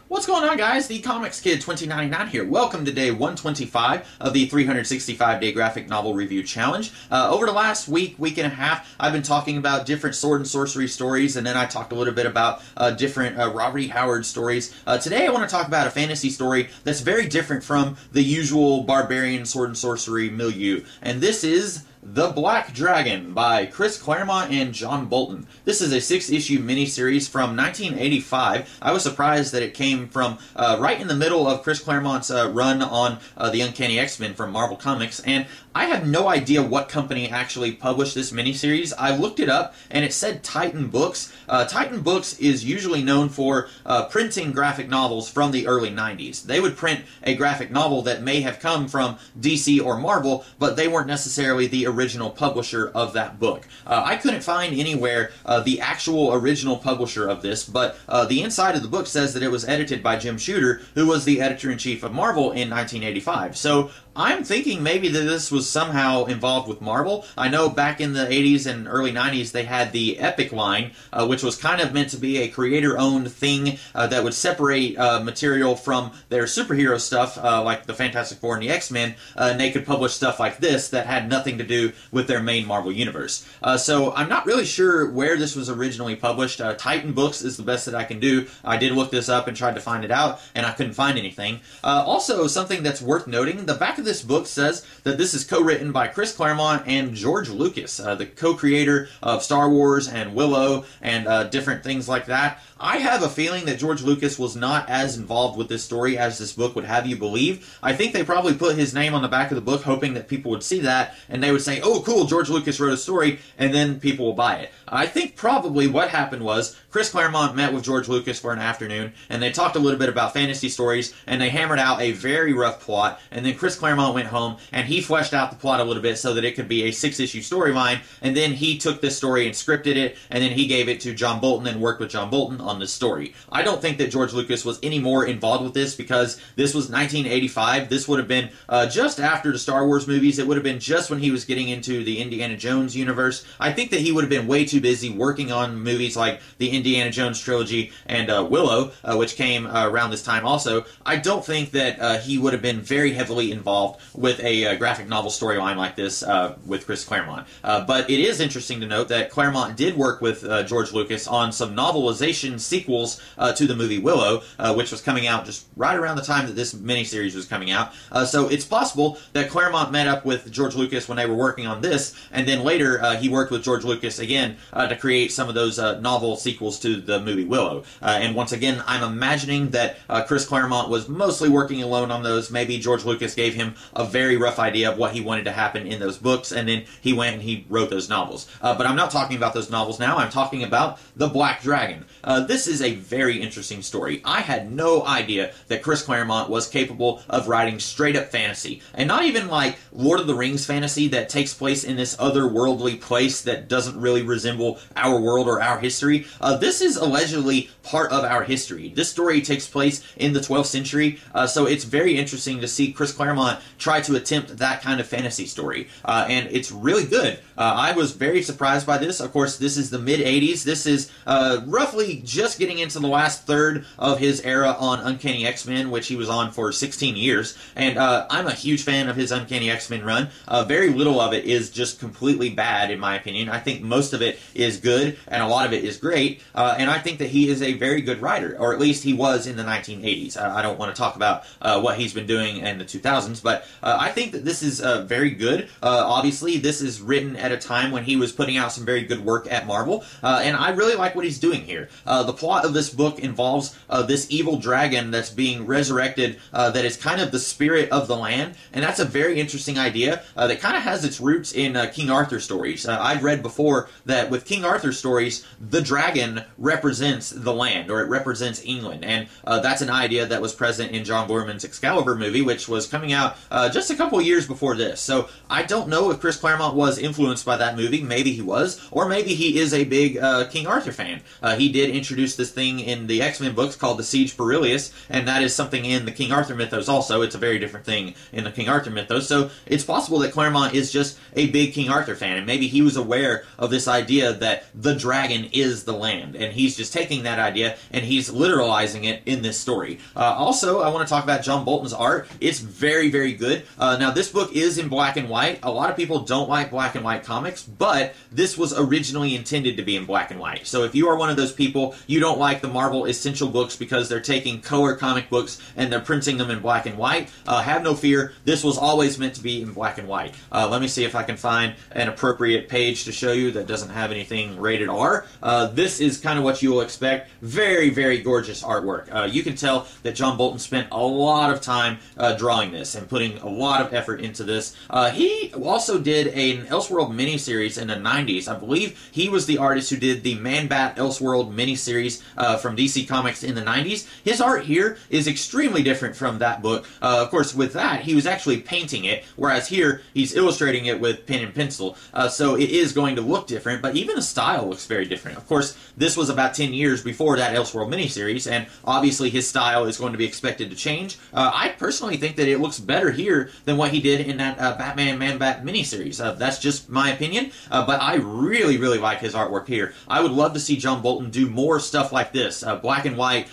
What's going on, guys? The Comics Kid 2099 here. Welcome to day 125 of the 365-day graphic novel review challenge. Over the last week and a half, I've been talking about different sword and sorcery stories, and then I talked a little bit about different Robert E. Howard stories. Today I want to talk about a fantasy story that's very different from the usual barbarian sword and sorcery milieu, and this is The Black Dragon by Chris Claremont and John Bolton. This is a 6-issue miniseries from 1985. I was surprised that it came from right in the middle of Chris Claremont's run on the Uncanny X-Men from Marvel Comics, and I have no idea what company actually published this miniseries. I looked it up, and it said Titan Books. Titan Books is usually known for printing graphic novels from the early 90s. They would print a graphic novel that may have come from DC or Marvel, but they weren't necessarily the original publisher of that book. I couldn't find anywhere the actual original publisher of this, but the inside of the book says that it was edited by Jim Shooter, who was the editor-in-chief of Marvel in 1985. So I'm thinking maybe that this was somehow involved with Marvel. I know back in the 80s and early 90s they had the Epic line, which was kind of meant to be a creator-owned thing that would separate material from their superhero stuff, like the Fantastic Four and the X-Men, and they could publish stuff like this that had nothing to do with their main Marvel universe. So I'm not really sure where this was originally published. Titan Books is the best that I can do. I did look this up and tried to find it out, and I couldn't find anything. Also, something that's worth noting, the back of this book says that this is co-written by Chris Claremont and George Lucas, the co-creator of Star Wars and Willow and different things like that. I have a feeling that George Lucas was not as involved with this story as this book would have you believe. I think they probably put his name on the back of the book hoping that people would see that and they would say, oh cool, George Lucas wrote a story, and then people will buy it. I think probably what happened was Chris Claremont met with George Lucas for an afternoon and they talked a little bit about fantasy stories and they hammered out a very rough plot, and then Chris Claremont went home and he fleshed out the plot a little bit so that it could be a 6-issue storyline, and then he took this story and scripted it, and then he gave it to John Bolton and worked with John Bolton on this story. I don't think that George Lucas was any more involved with this because this was 1985. This would have been just after the Star Wars movies. It would have been just when he was getting into the Indiana Jones universe. I think that he would have been way too busy working on movies like the Indiana Jones trilogy and Willow, which came around this time also. I don't think that he would have been very heavily involved with a graphic novel storyline like this with Chris Claremont. But it is interesting to note that Claremont did work with George Lucas on some novelization sequels to the movie Willow, which was coming out just right around the time that this miniseries was coming out. So it's possible that Claremont met up with George Lucas when they were working on this, and then later he worked with George Lucas again to create some of those novel sequels to the movie Willow. And once again, I'm imagining that Chris Claremont was mostly working alone on those. Maybe George Lucas gave him a very rough idea of what he wanted to happen in those books, and then he went and he wrote those novels. But I'm not talking about those novels now. I'm talking about The Black Dragon. This is a very interesting story. I had no idea that Chris Claremont was capable of writing straight-up fantasy, and not even like Lord of the Rings fantasy that takes place in this otherworldly place that doesn't really resemble our world or our history. This is allegedly part of our history. This story takes place in the 12th century, so it's very interesting to see Chris Claremont try to attempt that kind of fantasy story, and it's really good. I was very surprised by this. Of course, this is the mid-80s. This is roughly just getting into the last third of his era on Uncanny X-Men, which he was on for 16 years, and I'm a huge fan of his Uncanny X-Men run. Very little of it is just completely bad, in my opinion. I think most of it is good, and a lot of it is great, and I think that he is a very good writer, or at least he was in the 1980s. I don't want to talk about what he's been doing in the 2000s, but I think that this is very good. Obviously, this is written at a time when he was putting out some very good work at Marvel, and I really like what he's doing here. The plot of this book involves this evil dragon that's being resurrected that is kind of the spirit of the land, and that's a very interesting idea that kind of has its roots in King Arthur stories. I've read before that with King Arthur stories, the dragon represents the land, or it represents England, and that's an idea that was present in John Boorman's Excalibur movie, which was coming out just a couple years before this. So I don't know if Chris Claremont was influenced by that movie. Maybe he was, or maybe he is a big King Arthur fan. He did introduce this thing in the X-Men books called the Siege Perilous, and that is something in the King Arthur mythos also. It's a very different thing in the King Arthur mythos, so it's possible that Claremont is just a big King Arthur fan, and maybe he was aware of this idea that the dragon is the land. land, and he's just taking that idea and he's literalizing it in this story. Also, I want to talk about John Bolton's art. It's very, very good. Now, this book is in black and white. A lot of people don't like black and white comics, but this was originally intended to be in black and white. So if you are one of those people, you don't like the Marvel Essential books because they're taking color comic books and they're printing them in black and white, have no fear. This was always meant to be in black and white. Let me see if I can find an appropriate page to show you that doesn't have anything rated R. This is kind of what you will expect. Very, very gorgeous artwork. You can tell that John Bolton spent a lot of time drawing this and putting a lot of effort into this. He also did an Elseworld miniseries in the 90s. I believe he was the artist who did the Man-Bat Elseworld miniseries from DC Comics in the 90s. His art here is extremely different from that book. Of course, with that, he was actually painting it, whereas here, he's illustrating it with pen and pencil. So it is going to look different, but even the style looks very different. Of course, this was about 10 years before that Elseworld miniseries, and obviously his style is going to be expected to change. I personally think that it looks better here than what he did in that Batman Man-Bat miniseries. That's just my opinion, but I really, really like his artwork here. I would love to see John Bolton do more stuff like this. Black and white,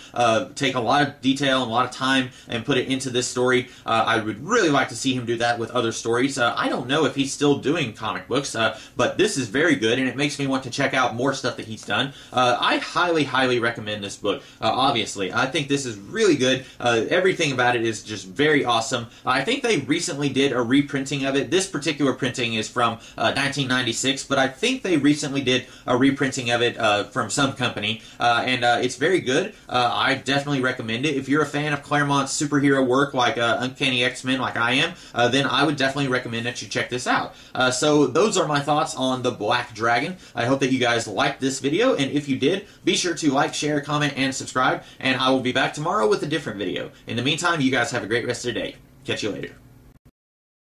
take a lot of detail and a lot of time and put it into this story. I would really like to see him do that with other stories. I don't know if he's still doing comic books, but this is very good, and it makes me want to check out more stuff that he's done. I highly, highly recommend this book, obviously. I think this is really good. Everything about it is just very awesome. I think they recently did a reprinting of it. This particular printing is from 1996, but I think they recently did a reprinting of it from some company, and it's very good. I definitely recommend it. If you're a fan of Claremont's superhero work like Uncanny X-Men like I am, then I would definitely recommend that you check this out. So those are my thoughts on the Black Dragon. I hope that you guys liked this video, and if you did, be sure to like, share, comment, and subscribe, and I will be back tomorrow with a different video. In the meantime, you guys have a great rest of your day. Catch you later.